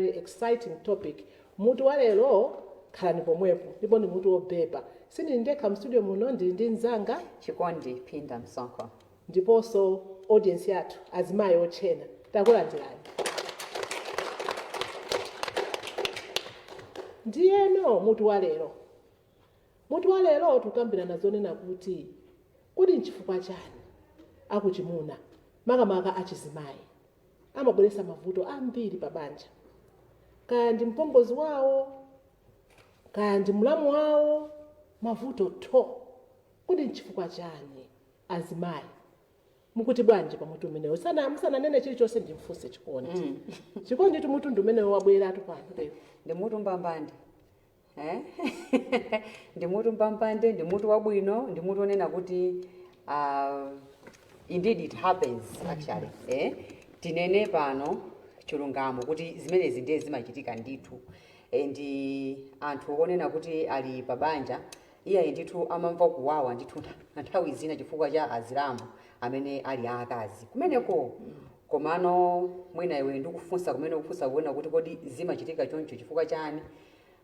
very exciting topic. Mutu wa lero khalani pomwepo ndipo ndi mutu wobeba. Sindili ndekha mstudio muno ndili ndi mzanga Chikondi Phinda Msonkho ndiponso audience yathu azimayi otchena. Takulandirani. Ndiyeno mutu wa lero. Mutu wa lero tukambirana zonena kuti nchifukwa chani akuchimuna makamaka achizimayi amabweretsa mavuto ambiri pa banja. Kaya ndi mpongozi wawo, kaya ndi mlamu wawo, mavuto to. Nchifukwa chani azimayi? Mukuti bwanji pa mutu umenewo? Musananene chilichonse ndimfunse Chikondi. Chikondi tu mutu umenewo wabweratu pano lero. ndi mutu mbambande ndi mutu mbambande, ndi mutu wabwino, ndi mutu onena kuti indeed it happens actually. Tinene pano chilungamo kuti zimenezi ndiye zimachitika ndithu. Ndi anthu onena kuti ali pabanja iye ndithu amamva kuwawa ndithu nthawi zina chifukwa cha azilamu amene ali akazi kumeneko. Komano mwina iwe ndikufunsa kumene ukufunsa kuona kuti kodi zimachitika choncho chifukwa chani.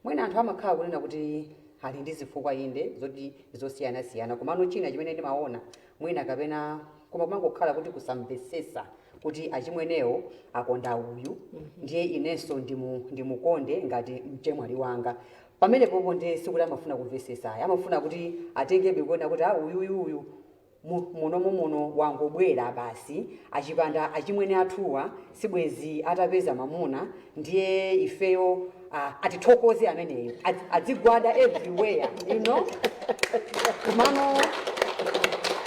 Mwina anthu amakhala kunena kuti ali ndi zifukwa inde zoti zosiyana-siyana. Komano china chimene ndimaona mwina kapena koma kumangokhala kuti kusamvesesa kuti achimwenewo akonda uyu ndiye inenso ndimukonde ngati mchemwali wanga. Pamene popo ndiye sikuti amafuna kumvesesa, amafuna kuti atengebe kuona kuti uyu muno wangobwera basi achipanda achimwene athuwa sibwezi atapeza mamuna ndiye ifeyo atithokoze ameneyo adzigwada everywhere, you know. Komano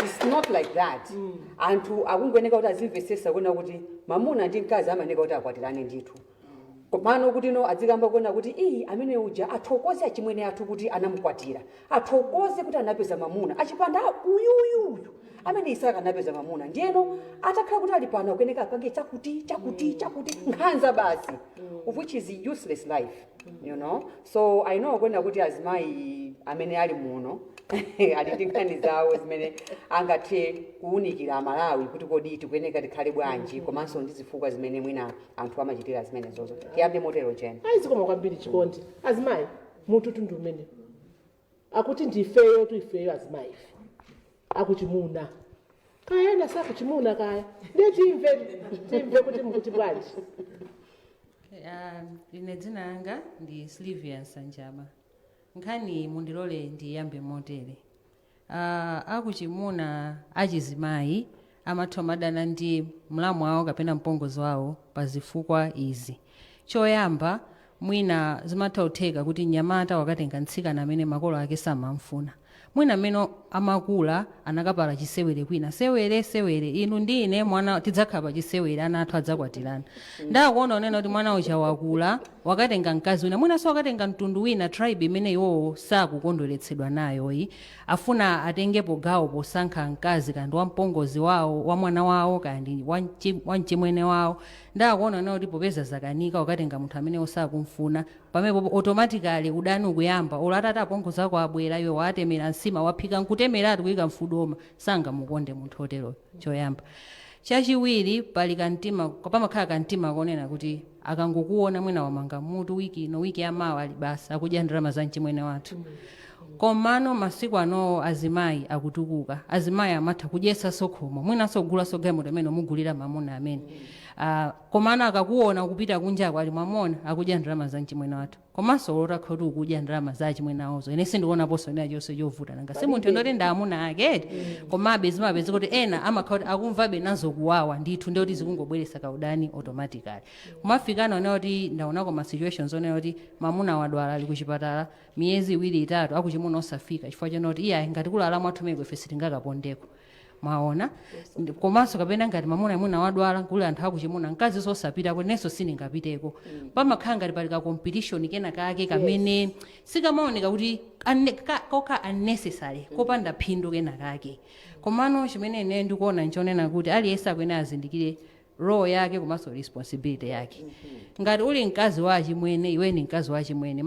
it's not like that. Anthu akungoyeneka kuti azimvesesa kuona kuti mamuna ndi mkazi amayeneka kuti akwatirane ndithu. Komano kuti no adzikamba kuona kuti amene uja athokoze achimwene athu kuti anamukwatira, athokoze kuti anapeza mamuna achipanda uyu amene isaka anapeza mamuna ndiyeno atakhala kuti ali pano akuyeneka apange chakuti nkhanza basi, of which is a useless life, you know. So I know kuona kuti azimayi amene ali muno ali ndi nkhani zawo zimene angathe kuunikira Malawi kuti kodi tikuyeneka tikhale bwanji, komanso ndi zifukwa zimene mwina anthu amachitira zimene zozo. Tiyambe motero chene. Zikoma kwambiri Chikondi. Azimayi mutu tundu umene akuti ndifeyo ifeyo azimayi akuchimuna kaya ena sakuchimuna kaya ndiye timve kuti mukuti bwanji. Ine dzina langa ndi Sylvia Nsanjaba. Nkhani mundilole ndiyambe motere. Akuchimuna achizimayi amathomadana ndi mlamu wawo kapena mpongozi wawo pa zifukwa izi. Choyamba mwina zimathautheka kuti nyamata wakatenga mtsikana amene makolo ake samamfuna. Mwina amene amakula anakapala chisewere kwina sewere inu ndi ine mwana tidzakhala pa chisewere ana athu adzakwatirana. Ndakuona onena kuti mwana uja wakula wakatenga mkazi wina mwina so wakatenga mtundu wina tribe imene iwo sakukondweretsedwa nayo afuna atengepo gawo posankha mkazi kandi wampongozi wawo wa mwana wawo kandi wamchimwene wawo. Ndakuona onena kuti popeza zakanika wakatenga munthu amene sakumfuna pamene automatically udani ukuyamba olata apongozi ako abwera iwe watemera nsima waphika nkutemeratu kuyika mfudoma sangamukonde munthu otero. Choyamba. Chachiwiri pali kantima pamakhala kantima konena kuti akangokuona mwina wamanga mutu wiki yamawa ali basi akudya ndalama za mchimwene wathu. Komano masiku ano azimayi akutukuka. Azimayi amatha kudyesa sokhoma mwina sogula sogamoto amene omugulira mamuna amene. Komano akakuona kupita kunjako ali mamona akudya ndalama za mchimwene wathu. Komanso olota kuti ukudya ndalama za chimwene awozo ine sindiona poso ina chonse chovuta nanga si munthu ndoti ndamuna ake. Komabe zimapeza kuti ena amakhala akumvabe nazo kuwawa ndithu ndoti zikungobweretsa kaudani automatically. Kumafikana ona kuti ndaonako ma situations ona kuti mamuna wadwala ali kuchipatala miyezi 2-3 akuchimuna osafika chifukwa chanoti iye ngati kulala mwathu meko ife sitingakapondeko. Maona komanso kapena ngati mamuna mwina wadwala kuli anthu akuchimuna mkazi sosapita kweneso siningapiteko. Pamakhala ngati pali ka competition kena kake kamene sikamaoneka kuti koka unnecessary kopanda phindu kena kake. Komano chimene ine ndikuona nchonena kuti aliyense akwene azindikire role yake komanso responsibility yake. Ngati uli mkazi wa chimwene iwe ni mkazi wa chimwene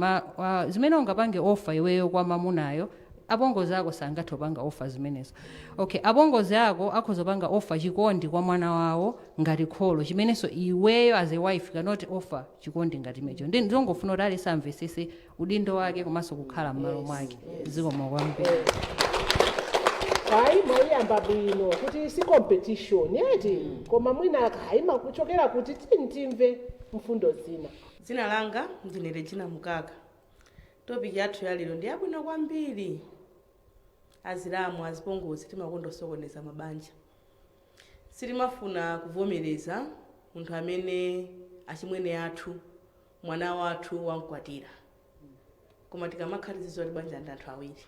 zimene ungapange offer iweyo kwa mamunayo abongozi ako sangathe panga ofa zimenezo. Okay, abongozi ako akhozopanga ofa chikondi kwa mwana wawo ngati kholo chimeneso iweyo as a wife cannot offer chikondi ngati mecho. Ndingofuna kuti alisamvesese udindo wake komanso kukhala m'malo mwake. Zikomo kwambiri. Hayi moyamba bwino kuti si competition yeti koma mwina haima kuchokera kuti timve mfundo zina. Dzina langa ndine Regina Mukaka. Topic yathu ya lero ndi yabwino kwambiri. Azilamu azipongozi timakondosokoneza mabanja. Sitimafuna kuvomereza munthu amene achimwene athu mwana wathu wamkwatira. Koma tikamakhalizizo ali banja ndi anthu awiri.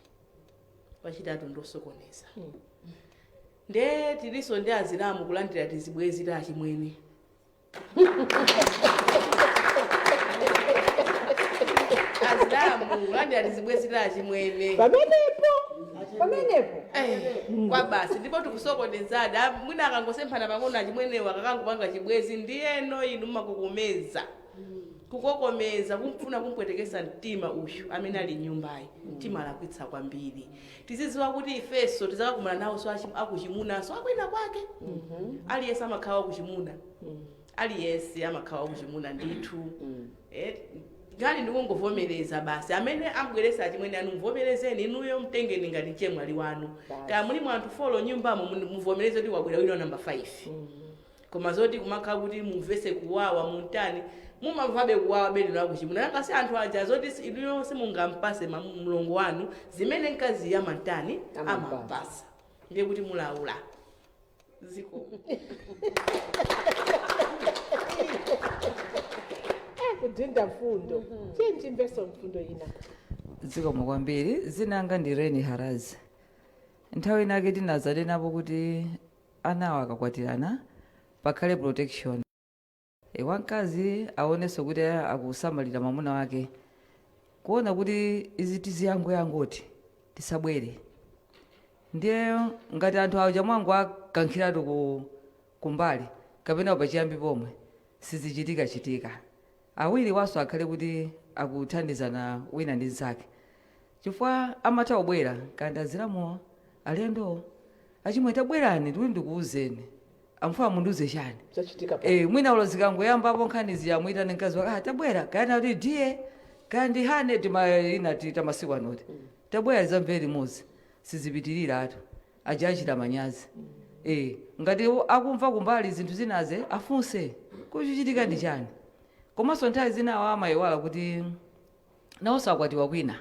Wachitatu ndosokoneza. Nde tiliso ndi azilamu kulandira tizibwezi ta achimwene. Azilamu kulandira tizibwezi ta achimwene. Pamenepo. Kwa basi ndipo tikusokonezada mwina akangosemphana pang'ono achimwenewa akangopanga chibwezi ndiyeno inu makukomeza. Kukokomeza kumfuna kumpwetekesa mtima uyu amene ali nyumbayi mtima alakwitsa kwambiri. Tizidziwa kuti ifeso tizakakumana nawo so akuchimuna so akwina kwake. Aliyense amakhawa kuchimuna. Aliyense amakhawa kuchimuna ndithu. Ngani ndikungovomereza basi amene ambweresa achimwene anu mvomerezeni inuyo mtengeni ngati chemwali wanu. Kaya muli mwanthu folo nyumbamo muvomereze kuti wabwera wino number 5. Koma zoti kumakhala kuti mumvese kuwawa muntani mumamvabe kuwawa beli lwa kuchimuna nanga si anthu aja zoti inuyo simungampase mlongo wanu zimene nkazi ya mantani amampasa ndiye kuti mulaula ziko. Kudinda mfundo. Timveso mfundo ina. Zikomo kwambiri zinanga ndi Reni Harazi. Nthawi inake tinazale napo kuti anawo akakwatirana pakhale protection. Wankazi aoneso kuti akusamalira mwamuna wake. Kuona kuti izi tiziyangoyangoti tisabwere. Ndiye ngati anthu awo chamwangu akankhiratu kumbali kapena pachiyambi pomwe sizichitika. Awiri waso akhale kuti akuthandizana wina ndi zake. Chifukwa amatha kubwera kandi azilamu alendo achimwe tabwerani tuli ndikuuzeni. Amfuna munduze chani. Zachitika pa. Mwina ulozikangoyamba apo nkhani ziyamwitana nkazi wake tabwera kana kuti ndiye kandi hane inati tamasiku anoti. Tabwera zamveri mozi sizipitirira atu ajachita manyazi. Ngati akumva kumbali zinthu zinaze afunse kuchitika ndi chani. Komanso nthawi zinawo amayiwala kuti nawonso akwatiwa kwina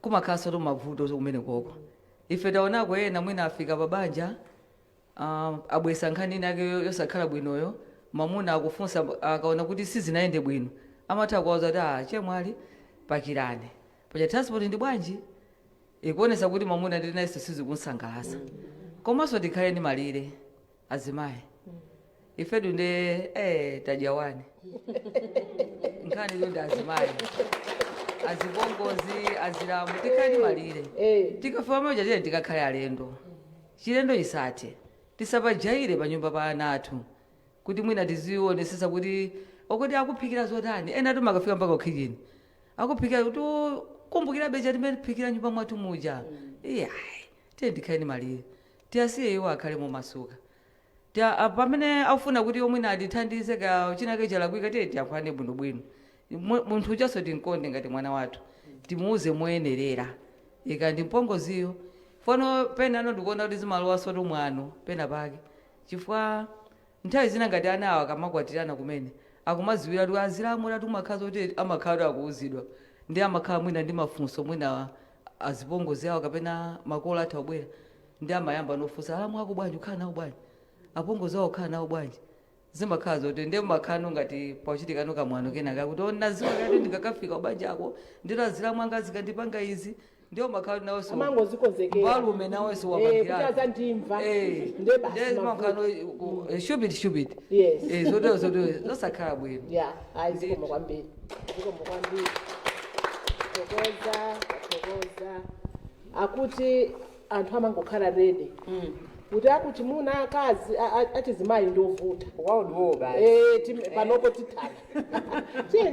kumakhaso to mavuto kumene koko. Ife taonako ena mwina afika pabanja abwesa nkhani inake yosakhala bwinoyo mamuna akufunsa akaona kuti sizinayende bwino amatha kuwauza kuti chemwali pakirane paja transport ndi bwanji ikuonesa kuti mamuna ndi nayenso sizikunsangalasa. Komanso tikhale ndi malire azimayi ifedu nde tajawani nkhani ndi azimayi azipongozi azilamu tikhale ndi malire tikafika maja tiyeni tikakhale alendo chilendo chisathe tisapajaire pa nyumba pa ana athu kuti mwina tizionesesa kuti okoti akuphikira zotani ena atu makafika mpaka ukhikini akuphikira kuti kumbukira beja timene phikira nyumba mwathu muja tiyeni tikhale ndi malire tiyasiye iwo akhale momasuka pamene afuna kuti omwina atithandize ka chinake chalakwika tiyankhulane bwinobwino munthu uchaso tinkonde ngati mwana wathu timuuze moyenerera ndi mpongoziyo fono pena ano ndikuona kuti zimalowa soto mwano pena pake chifukwa nthawi zina ngati anawo akamakwatirana kumene akumaziwira kuti azilamu latu makhazi kuti amakhala akuuzidwa ndi amakhala mwina ndi mafunso mwina azipongozi awo kapena makolo athu abwera ndi amayamba nofunsa alamu ako bwanji ukhala nawo bwanji apongozi awo ukhala nawo bwanji zimakhala zoti ndi makhano ngati pauchitikano kamwano kenaka kuti onaziwakati ndikakafika ubanja ako ndito azilamu anga zikandipanga izi ndio makhala nawenso Amango zikonzekera. mbalume nawenso wapakirana Kutaza ndimva. nde basi zimakhano shubiti Yes. zoto zosakhala bwino Yeah, zikomo kwambiri. Zikomo kwambiri. Tokoza. Akuti anthu amangokhala ready. Kuti akuti muna akazi achizimayi ndovuta. Waudiwo basi. Panopo tithana.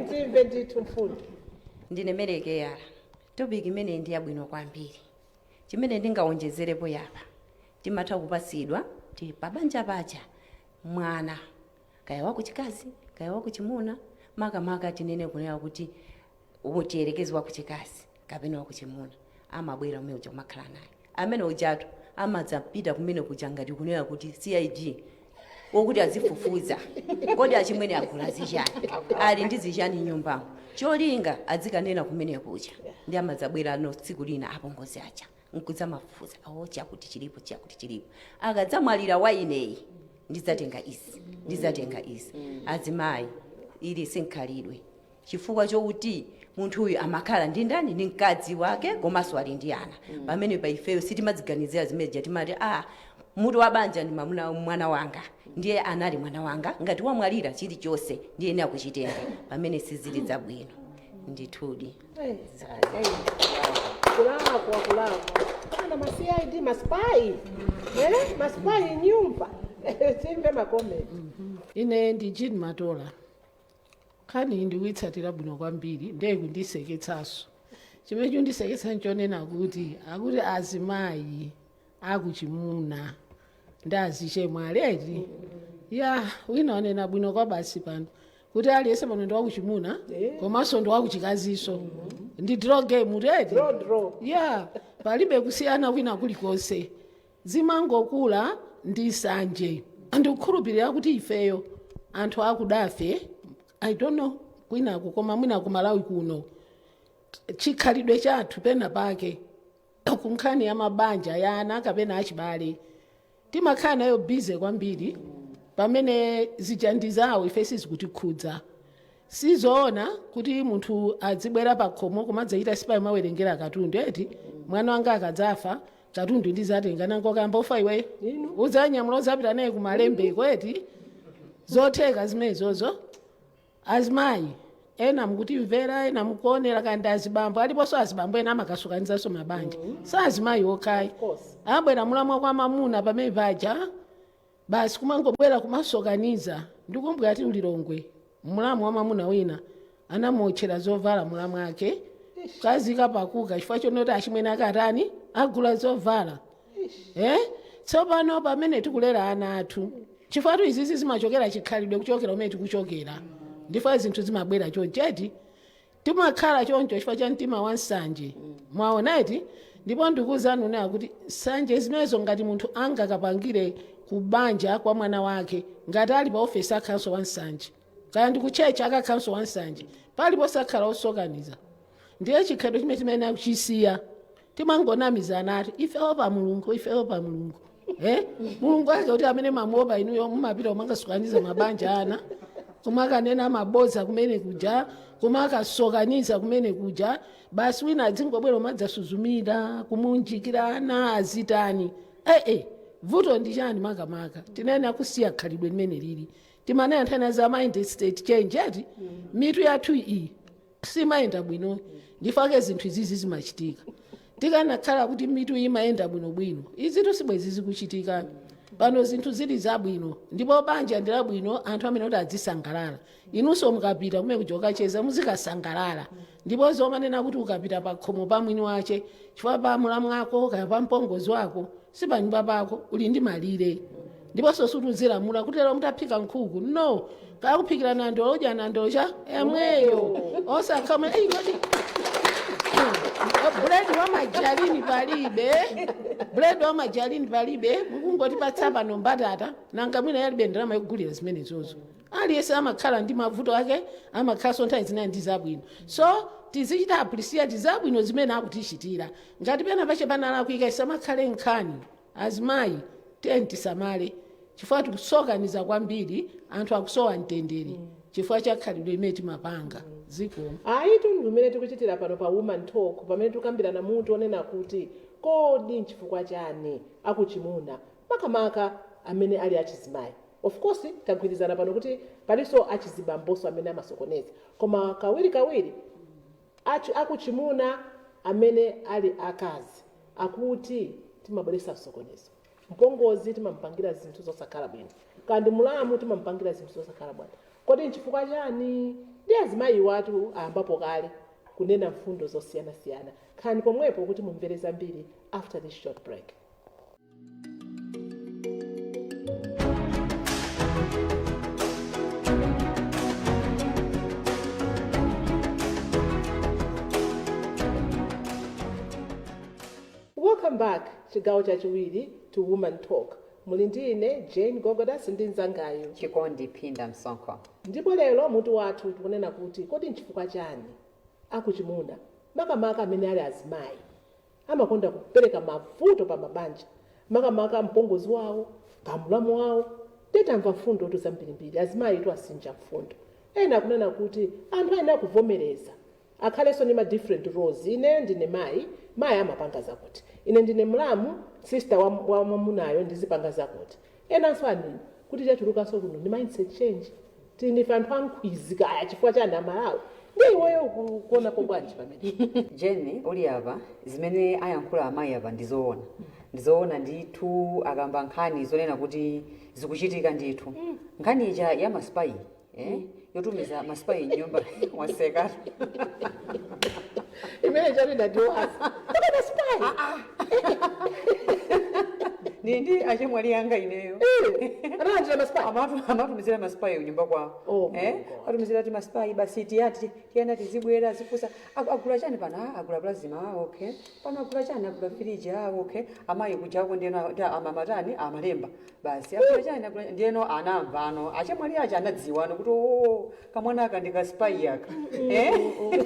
Timve ndithu mfundo. Ndine Melekeyala. Topic imene ndi yabwino kwambiri. chimene ndingawonjezerepo yapa timatha kupasidwa ti pabanja paja mwana kaya wakuchikazi kaya wakuchimuna makamaka tinene kunena kuti utiyerekezi wakuchikazi kapena wakuchimuna amabwera umene uja kumakhala naye amene ujatu amadzapita kumene kuja ngati kunena kuti CID wokuti azifufuza kodi achimwene agula zichani ali ndi zichani nyumbamo cholinga azikanena kumene kuja ndi amadzabwera no tsiku lina apongozi aja nkudzamafufuza awo chakuti chilipo akadzamwalira waineyi ndizatenga isi azimayi ili sinkhalidwe chifukwa chokuti munthu uyu amakhala ndi ndani ndi mkazi wake komanso ali ndi ana pamene pa ifeyo sitimadziganizira zimene timati mutu wa banja ndi mwana wanga ndiye anali mwana wanga ngati wamwalira chilichonse ndiye ine akuchitenga pamene sizili zabwino ndithudi kulakwa kana ma-CID maspai maspai nyumba timve makomenti. Ine ndi Jean Matola khani ndikuitsatira bwino kwambiri ndiye kundiseketsaso chimene chondiseketsa nchonena kuti akuti azimayi akuchimuna ndazichemwaleti ya wina wanena bwino kwa basi pano kuti aliyense pano ndi wakuchimuna komanso ndi wakuchikaziso ndi draw game redi ya palibe kusiyana kwina kulikonse zimangokula ndi sanje ndikukhulupirira kuti ifeyo anthu akudafe I don't know kwinaku koma mwina kumalawi kuno chikhalidwe chathu pena pake kunkhani ya mabanja ya ana kapena achibale timakhala nayo bize kwambiri pamene zijandizawo ife sizikutikhudza sizoona kuti munthu adzibwera pakhomo kumadzachita sipayi mawerengera katundu eti mwana wanga akadzafa katundu ndizatenga nango kambofa iwe udzanyamula udzapita naye kumalembeko eti zotheka zimenezozo azimayi ena mukutimvera ena mukuonera kandi azibambo aliponso azibambo ena amakasukanizaso mabanja sazimayi okhayi abwera mulamwa kwa mamuna pamene paja basi kumangobwera kumasokaniza ndikumbwera ti ulilongwe mulamu wa mamuna wina anamotchera zovala mulamu ake kazika pakuka chifukwa chonoti achimwene akatani agula zovala tsopano pamene tikulera ana athu chifukwa izizi zimachokera chikhalidwe kuchokera umene tikuchokera ndifa zinthu zimabwera choncheti timakhala choncho chifukwa cha mtima wa nsanje mwaoneti ndipo ndikuwuzani unena kuti nsanje zimenezo ngati munthu angakapangire kubanja kwa mwana wake ngati ali pa ofesi akhalanso wa nsanje kaya ndikuchecha akakhalanso wa nsanje palipo sakhala osokaniza ndiye chikhalidwe chimene timene akuchisiya timangonamizana ati ifewo pa mulungu mulungu ake kuti amene mamuopa inuyo mumapita kumangasokaniza mabanja ana kumakanena maboza kumene kuja kumakasokaniza kumene kuja basi wina adzingobwera umadzasuzumira kumunjikirana azitani vuto ndi chani makamaka tinene akusiya khalidwe limene lili timanena nthani za mind state change ati mitu yathu iyi simayenda bwino ndifake zinthu izizi zimachitika tikanakhala kuti mitu imayenda bwinobwino izitu sibwezi zikuchitika pano zinthu zili zabwino ndipo banja ndi labwino anthu amene kuti adzisangalala inunso mukapita kumene kujoka cheza muzikasangalala ndipo zomanena kuti ukapita pa khomo pa mwini wace chifukwa pa mulamu wako kaya pa mpongozi wako si pa nyumba pako uli ndi malire ndiponso sutizilamula kuti lero mutaphika nkhuku no kakuphikira nandolo udya nandolo cha emweyo osakhamwe kodi buledi wa majalini palibe mukungoti patsapa no mbatata nanga mwina yalibe ndalama yokugulira zimene zozo aliyense amakhala ndi mavuto ake amakhalanso nthawi zinayi ndi zabwino so tizichita appreciate zabwino zimene akutichitira ngati pena pache panala kuika isamakhale nkhani azimayi tiyeni tisamale chifukwa tikusokaniza kwambiri anthu akusowa mtendere chifukwa cha khalidwe limene timapanga zikomo ayi tundu limene tikuchitira pano pa woman talk pamene tikambirana munthu onena kuti kodi nchifukwa chani akuchimuna makamaka amene ali achizimayi of course tagwirizana pano kuti palinso achizibamboso amene amasokoneza koma kawiri akuchimuna amene ali akazi akuti timabweresa msokonezo mpongozi timampangira zinthu zosakhala bwino kandi mulamu timampangira zinthu zosakhala bwino kodi nchifukwa chani ndi azimayi watu ayambapo kale kunena mfundo zosiyanasiyana khani pomwepo kuti mumvere zambiri after this short break. Welcome back chigawo chachiwiri to Woman Talk. Muli ndine Jane Gogodas ndi mzangayo Chikondi Phinda Msonkho. Ndipo lero mutu wathu tikunena kuti kodi nchifukwa chani akuchimuna makamaka amene ali azimayi amakonda kupereka mavuto pa mabanja, makamaka mpongozi wawo, kamulamu wawo. Titamva mfundo tu zambirimbiri, azimayi tu asinja mfundo. Ena akunena kuti anthu ayenera kuvomereza akhalenso ni ma different roles. Ine ndine mayi amapanga zakuti, ine ndine mlamu sister wa mwamunayo ndizipanga zakuti. Enanso anini kuti chachulukanso kuno ni mindset change. Tinife anthu ankhwizika aya chifukwa cha amalawi. Ndi iweyo kuona pobwanji pamene. Jeni uli apa zimene ayankhula amayi apa ndizoona ndithu akamba nkhani zonena kuti zikuchitika ndithu. Nkhani ija ya maspayi yotumiza maspayi nyumba waseka. Imene chali ndadiwazi. Koma spy. Ndi achemwali yanga ineyo. Ananje maspayi. Amatumizira maspayi nyumba kwawo. Atumizira ti maspayi basi tiyati tiyana tizibwera zifusa agula chani pana agula plazima okay. Pana agula chani agula fridge okay. Amayi kujako ndeno amamatani amalemba. Basi agula chani agula ndeno anamvano achemwali acha anadziwa kuti kamwana aka ndika spy yaka.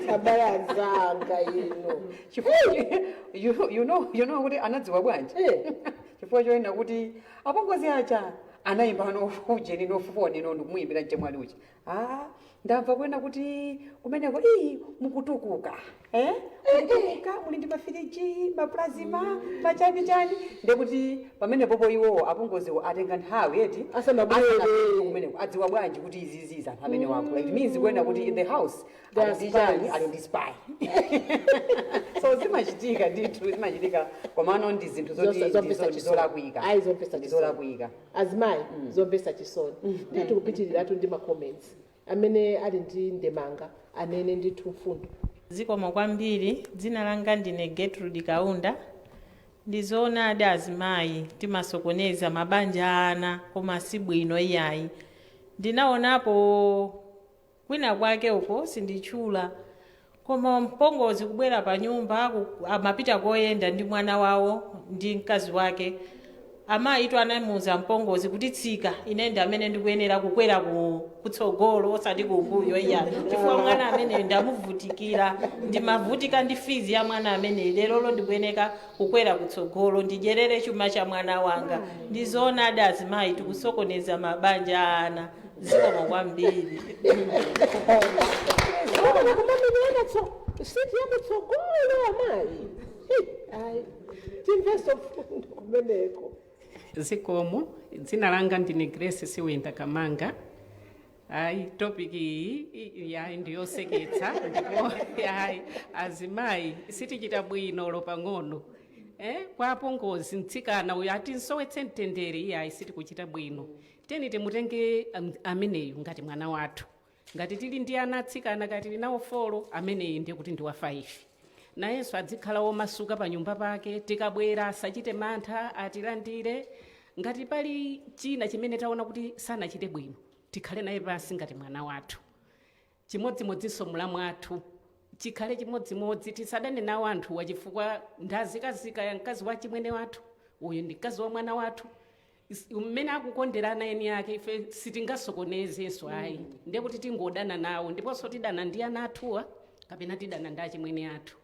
Kabala zanga ino. You know kuti anadziwa bwanji. Chifukwa choina kuti apongozi acha anaimba nofuje nofufoni ndikumuimbira mchemwali uchi. Ndamva kwena kuti kumeneko mukutukuka. Mukutukuka muli ndi mafiriji, maplazima, machani. Ndekuti pamene popo iwo apongoziwo atenga nthawi eti asanabwere kumeneko adziwa bwanji kuti iziziza pamene wakula. It means kwena kuti in the house ali ndi spy. So zimachitika ndithu zimachitika komano ndi zinthu zolakwika. Zolakwika. Azimayi zompesa chisoni. Ndithu kupitirira ndi ma comments amene ali ndi ndemanga anene ndithu mfundo. Zikomo kwambiri, dzina langa ndine Gertrude Kaunda. Ndizoona adi azimayi timasokoneza mabanja ana koma si bwino iyayi. Ndinaonapo kwina kwake uko sindichula koma mpongozi kubwera pa nyumba amapita koyenda ndi mwana wawo ndi mkazi wake. Amayi tu anamuza mpongozi kuti tsika ine ndi amene ndikuyenera kukwera kutsogolo osati kumbuyo iya. Chifukwa mwana amene ndamuvutikira ndimavutika ndi fizi ya mwana amene lero ndikuyeneka kukwera kutsogolo ndidyerere chuma cha mwana wanga. Ndizoona adi azimayi tikusokoneza mabanja ana. Zikomo kwambiri. Siti yakutsogolo amayi. Timveso mfundo kumeneko. Zikomo, dzina langa ndine Grace Siwenda Kamanga. Topic iyi ndiyoseketsa ndipo azimayi sitichita bwino lopang'ono. Kwa apongozi mtsikana uyu atinsowetse mtendere iyayi sitikuchita bwino. Teni timutenge ameneyu ngati mwana wathu. Ngati tili ndi ana atsikana ngati tili nawo 4 ameneyi ndiye kuti ndi wa 5. Nayenso adzikhala womasuka pa nyumba pake tikabwera asachite mantha atilandire. Ngati pali china chimene taona kuti sanachite bwino tikhale naye pansi ngati mwana wathu. Chimodzimodzinso mulamu wathu chikhale chimodzimodzi tisadane nawo anthu wachifukwa ndazikazika ya mkazi wa chimwene wathu uyu ndi mkazi wa mwana wathu. Mmene akukonderana eni yake ife sitingasokonezenso ayi. Ndiye kuti tingodana nawo ndiponso tidana ndi ana athuwa kapena tidana ndi achimwene athu.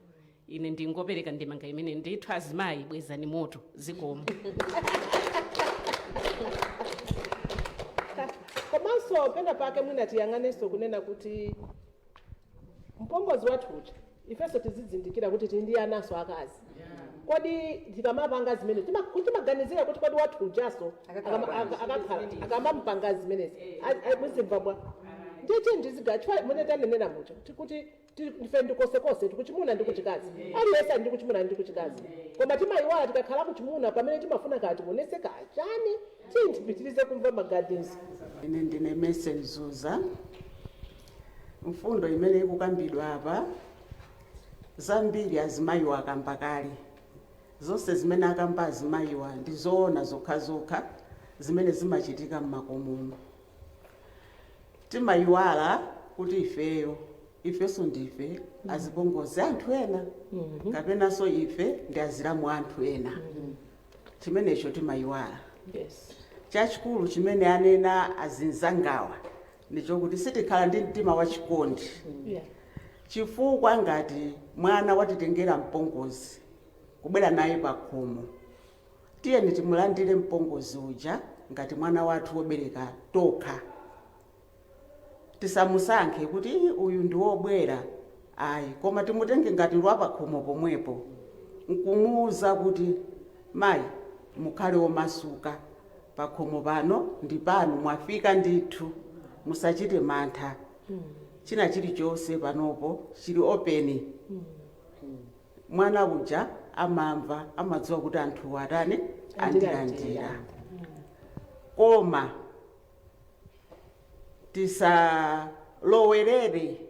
Ine ndingopereka ndemanga imene ndithu azimayi bwezani moto. Zikomo. Komanso pena pake mwina tiyang'anenso kunena kuti mpongozi wathu uja ifenso tizizindikira kuti tindi anaso akazi. Kodi tikamapanga zimene timaganizira kuti kodi wathu ujaso akamapanga zimenezi muzimva bwa ndiye ndizigachwa mune tanenera mucho kuti ndife ndikosekose tikuchimuna ndi kuchikazi aliyesa ndi kuchimuna ndi kuchikazi koma timayiwala tikakhala kuchimuna pamene timafuna kati kuoneseka chani tintipitirize kumva magadinsi. Ine ndine Mese Mzuza. Mfundo imene ikukambidwa apa zambiri azimayiwa akamba kale zonse zimene akamba azimayiwa ndi zoona zokhazokha zimene zimachitika m'makomomo. Timayiwala kuti ifenso ndife azipongozi anthu ena kapenanso ife ndi azilamu anthu ena. Chimenecho timayiwala. Chachikulu chimene anena azinzangawa ndichokuti sitikhala ndi mtima wachikondi chifukwa ngati mwana watitengera mpongozi kubwera naye pa khomo, tiyeni timulandire mpongozi uja ngati mwana wathu wobereka tokha. Tisamusankhe kuti uyu ndi wobwera ayi, koma timutenge ngati ndi pa khomo pomwepo, nkumuwuza kuti mayi mukhale womasuka, pa khomo pano ndi panu, mwafika ndithu, musachite mantha. China chilichonse panopo chili open. Mwana uja amamva, amadziwa kuti anthu watani andilandira. Koma tisalowerere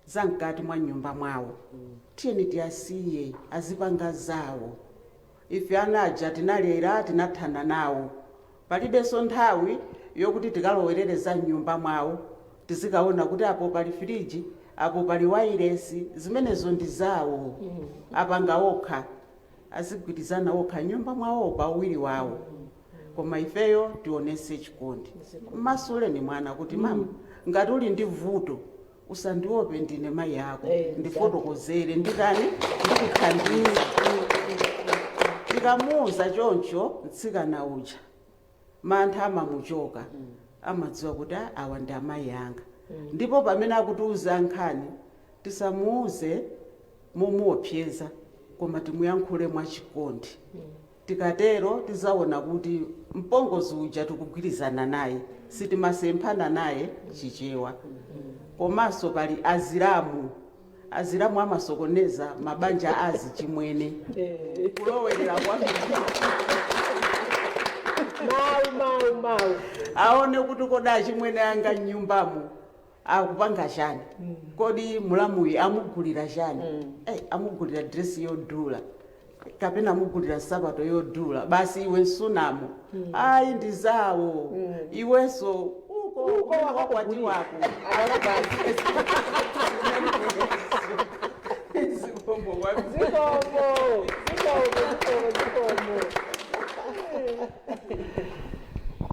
zamkati mwa nyumba mwawo, tiyeni tiyasiye azipanga zawo. Ife anaja tinalera tinathana nawo, palibenso nthawi yokuti tikalowerere za nyumba mwawo, tizikaona kuti apo pali firiji, apo pali wairesi, zimenezo ndi zawo. Apanga okha, azigwirizana okha nyumba mwawo pa uwiri wawo. Koma ifeyo tionese chikondi. Masuleni mwana kuti mama ngati uli ndi vuto usandiope, ndine mayi ako, ndifotokozere nditani ndikuthandiza. Tikamuuza choncho mtsikana uja mantha amamuchoka, amadziwa kuti awa ndi amayi anga. Ndipo pamene akutiuza nkhani tisamuuze momuopseza, koma timuyankhule mwachikondi. Tikatero tizaona kuti mpongozi uja tikugwirizana naye, sitimasemphana naye chichewa. Komanso pali azilamu amasokoneza mabanja azi chimwene kulowerera kwa mau aone kuti koda chimwene anga nyumbamo akupanga chani, kodi mulamuyi amugulira chani. Amugulira dress yodula kapena amugulira sapato yodula, basi iwe nsunamo ayi ndi zawo, iwenso uko wakwati wako.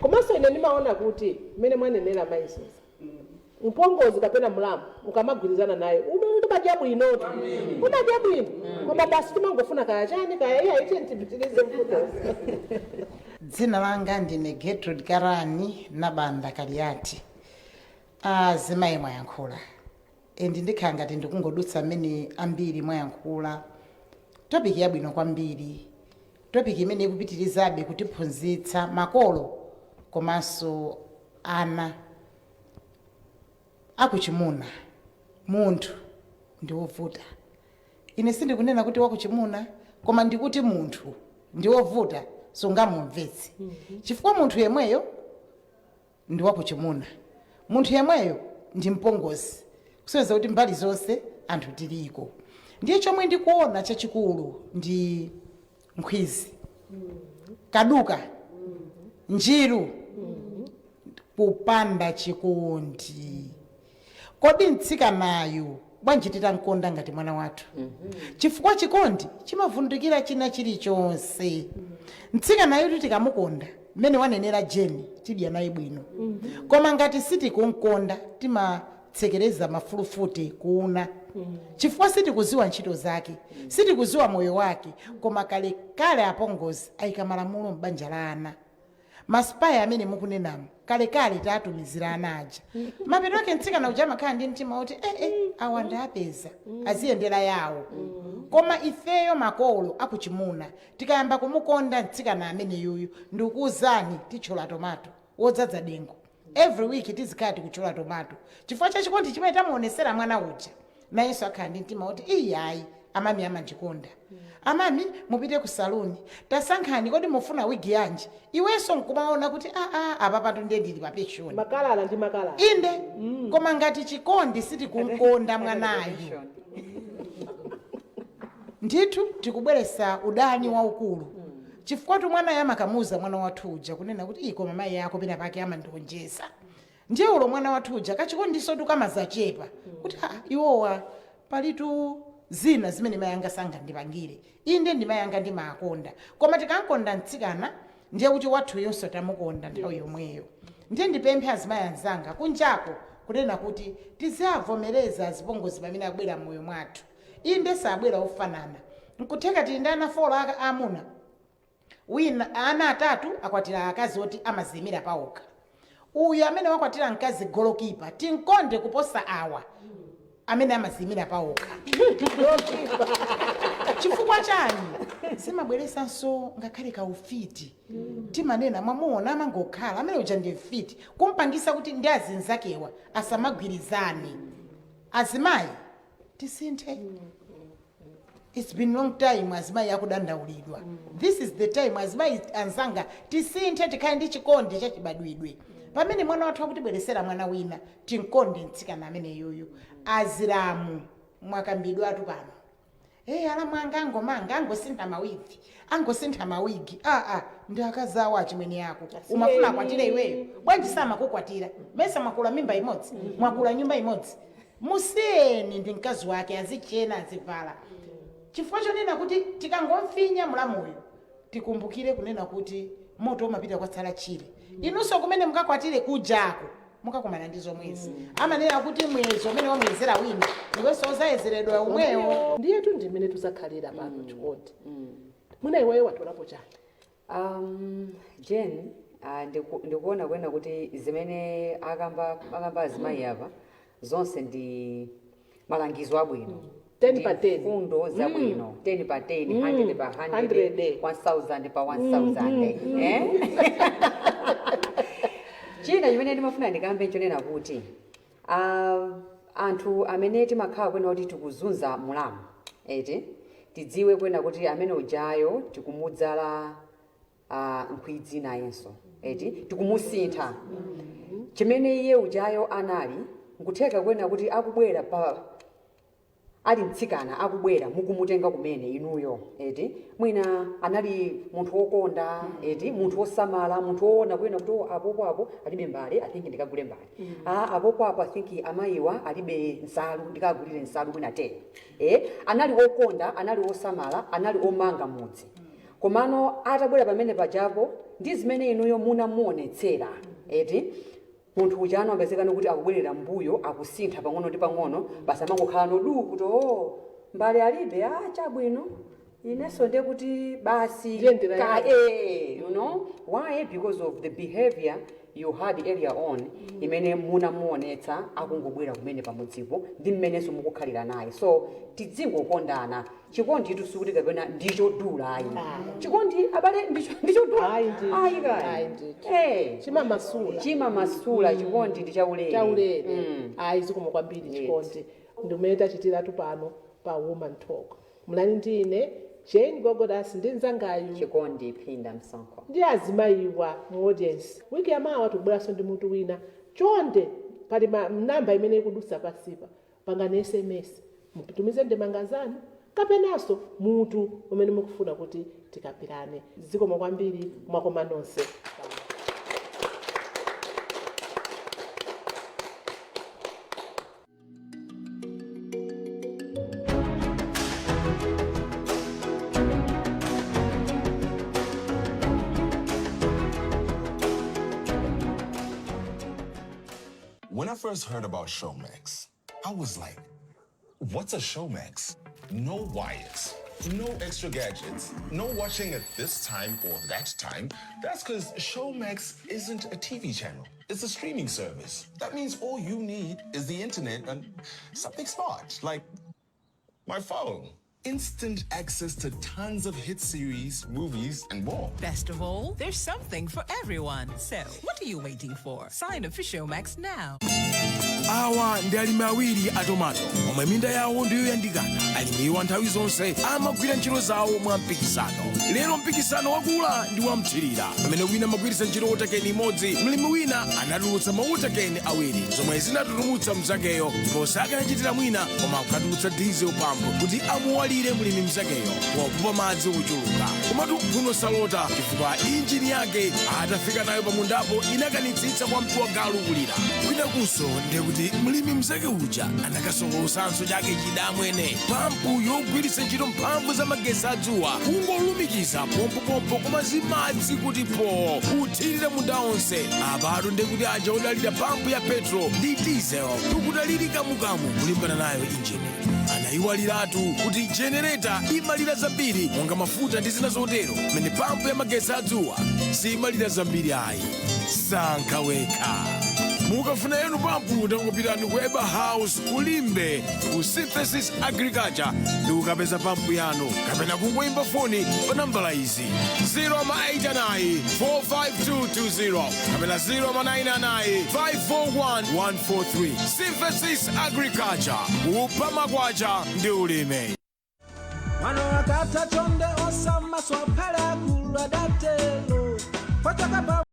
Komanso ine ndimaona kuti mmene mwanenera mayisozi, mpongozi kapena mlamu ukamagwirizana naye umadya bwinoti, unadya bwino. Koma basi timangofuna kaya chani kaya iya ichi ntibitirize mpongozi. Dzina langa ndine Gertrude Karani Nabanda Kaliati. Zimayi mwayankhula endi ndikhala ngati ndikungodutsa mmene ambiri mwayankhula. Topiki yabwino kwambiri, topiki imene ikupitirizabe kutiphunzitsa makolo komanso ana akuchimuna. Munthu ndi wovuta. Ine sindikunena kuti wakuchimuna, koma ndikuti munthu ndi wovuta sungamumvetse. Chifukwa munthu yemweyo ndi wakuchimuna, munthu yemweyo ndi mpongozi, kuseweza kuti mbali zonse anthu tiliko. Ndiye chomwe ndikuona chachikulu ndi nkhwizi, kaduka, njiru, kupanda chikondi. Kodi mtsikanayu bwanji titankonda ngati mwana wathu? Chifukwa chikondi chimavundikira china chilichonse. Mtsikanayu tikamukonda mmene wanenera Jeni tidya naye bwino. Koma ngati sitikumkonda timatsekereza mafulufuti kuuna. Chifukwa sitikuziwa ntchito zake, sitikuziwa moyo wake, koma kale apongozi ayika malamulo m'banja la ana. Masipaya amene mukunenamo kale tatumizira ana aja. Mapeto ake mtsikana uja amakhala ndi mtima woti awa ndapeza aziyendera yawo. Koma ifeyo makolo akuchimuna tikayamba kumukonda mtsikana amene yuyu, ndikuwuzani tichola tomato wodzaza dengu. Every week tizikhala tikuchola tomato. Chifukwa chachikondi chimene tamuonesera mwana uja, nayenso akhala ndi mtima woti iyayi amami amandikonda. Amami mupite ku saluni, tasankhani kodi mufuna wigi yanji, iwenso nkumaona kuti apa patu ndiye ndili pa pension. Makalala ndi makalala. Inde, koma ngati chikondi sitikumkonda mwanayo, ndithu tikubweresa udani waukulu chifukwa tu mwana yamakamuza mwana wathu uja kunena kuti iko mamayi yako pena pake amandionjeza ndiye ulo mwana wathu uja kachikondiso tukamazachepa kuti iwowa palitu zina zimene mayanga sangandipangire inde ndimayanga ndimakonda koma tikankonda mtsikana ndiye kuti wathu yonso tamukonda nthawi yomweyo ndiye ndipemphe azimayi anzanga kunjako kunena kuti tizavomereza azipongozi pamene abwera mmoyo mwathu inde sabwera ofanana nkutheka tili ndi ana 4 amuna wina ana 3 akwatira akazi oti amazimira paokha uyu amene wakwatira mkazi golokipa tinkonde kuposa awa amene amazimira paokha chifukwa chani simabweresanso ngakhale kaufiti timanena mwamuona amangokhala amene uja ndi mfiti kumpangisa kuti ndi azinzakewa asamagwirizane azimayi tisinthe it's been long time azimayi akudandaulidwa this is the time azimayi anzanga tisinthe tikhale ndi chikondi chachibadwidwe pamene mwana wathu akutibweresera mwana wina tinkonde mtsikana amene yoyo azilamu mwakambidwe atu pano alamu anga angomanga angosintha mawigi ndi akazi awo achimwene yako umafuna akwatire iweyo bwanji samakukwatira mesa mwakula mimba imodzi mwakula nyumba imodzi musiyeni ndi mkazi wake azichena azivala chifukwa chonena kuti tikangomfinya mlamuyo tikumbukire kunena kuti moto umapita kwatsala chire inunso kumene mukakwatire kujako mukakumana ndizo mwezi amanena kuti mwezi umene wamwezera wina iwenso uzayezeredwa umweyo ndiye tu ndimene tuzakhalira pano chikondi mwina iweyo watolapo chani Jane ndikuona kwena kuti zimene akamba azimayi apa zonse ndi malangizo abwino 10 pa 10 fundo zabwino 10 pa 10 100 pa 100 1000 pa 1000 china chimene ndimafuna ndikambe nchonena kuti anthu amene timakhala kwena kuti tikuzunza mulamu tidziwe kwena kuti amene ujayo tikumudzala nkhwidzi nayenso tikumusintha chimene iye ujayo anali nkutheka kwena kuti akubwera ali mtsikana akubwera mukumutenga kumene inuyo mwina anali munthu wokonda munthu wosamala munthu woona kwena kuti apopo alibe mbale I think ndikagule mbale apopo I think amayiwa alibe nsalu ndikagulire nsalu mwina 10 anali wokonda anali wosamala anali omanga mudzi komano atabwera pamene pajapo ndi zimene inuyo munamuonetsera munthu uja anapezekana kuti akubwerera mbuyo akusintha pang'ono ndi pang'ono basi amangokhala nodu kuti mbale alibe chabwino inenso ndiye kuti basi you know why because of the behavior you had earlier on imene munamuonetsa akungobwera kumene pamudzipo ndi mmenenso mukukhalira naye so tizingokondana chikondi chitu sikuti kapena ndichodula ayi chikondi abale ndichodula chimamasula chikondi ndi chaulere zikomo kwambiri chikondi ndimene tachitiratu pano pa woman talk mlani ndine Jane Gogodas ndi nzangayu chikondi Phinda Msonkho ndi azimayiwa mu audience wiki yamawa tikubweranso ndi mutu wina chonde pali namba imene ikudusa pasipa pangani SMS mutumize ndemanga zanu kapenanso mutu umene mukufuna kuti tikapirane zikomo kwambiri mwakoma nonse. When I first heard about Showmax, I was like, what's a Showmax? No wires, no extra gadgets, no watching at this time or that time. That's because Showmax isn't a TV channel. It's a streaming service. That means all you need is the internet and something smart, like my phone. Instant access to tons of hit series, movies, and more. Best of all, there's something for everyone. So, what are you waiting for? Sign up for Showmax now. Awa ndi alimi awiri a tomato omwe minda yawo ndiyo yandikana. Alimiwa nthawi zonse amagwira ntchito zawo mwa mpikisano. Lero mpikisano wakula ndi wamthirira pamene wina amagwiritsa ntchito utakeni imodzi mlimi wina anatulutsa mautakeni awiri zomwe zinatutulutsa mzakeyo ndipo sakanachitira mwina koma akatulutsa diesel pump kuti amuwali asamudalire mulimi mzakeyo wakupa madzi ochuluka. Komatu kunosalota chifukwa injini yake atafika nayo pamundapo inakanitsitsa kwa mtu wa galu kulira. Kwina kunso ndiye kuti mulimi mzake uja anakasokolosanso chake chidamwene pampu yogwiritsa ntchito mphamvu za magetsi adzuwa kungolumikiza pompopompo koma zimadzi kuti po kuthirira munda onse. Apatu ndiye kuti aja odalira pampu ya petro ndi diesel tikudaliri kamukamu kulimbana nayo injini. Anayiwaliratu kuti jenereta imalira zambiri monga mafuta ndi zina zotero, mene pampu ya magetsi adzuwa simalira zambiri ayi. Sankha wekha. Mukafuna yenu pampu tangopitani ku Eba House kulimbe ku Synthesis Agriculture ndi ukapeza pampu yanu, kapena kungoyimba foni pa nambala izi 089 45220 kapena 099 541 Synthesis Agriculture, upama kwacha ndi ulime. Mano akata chonde osama swapala kulwa datelo.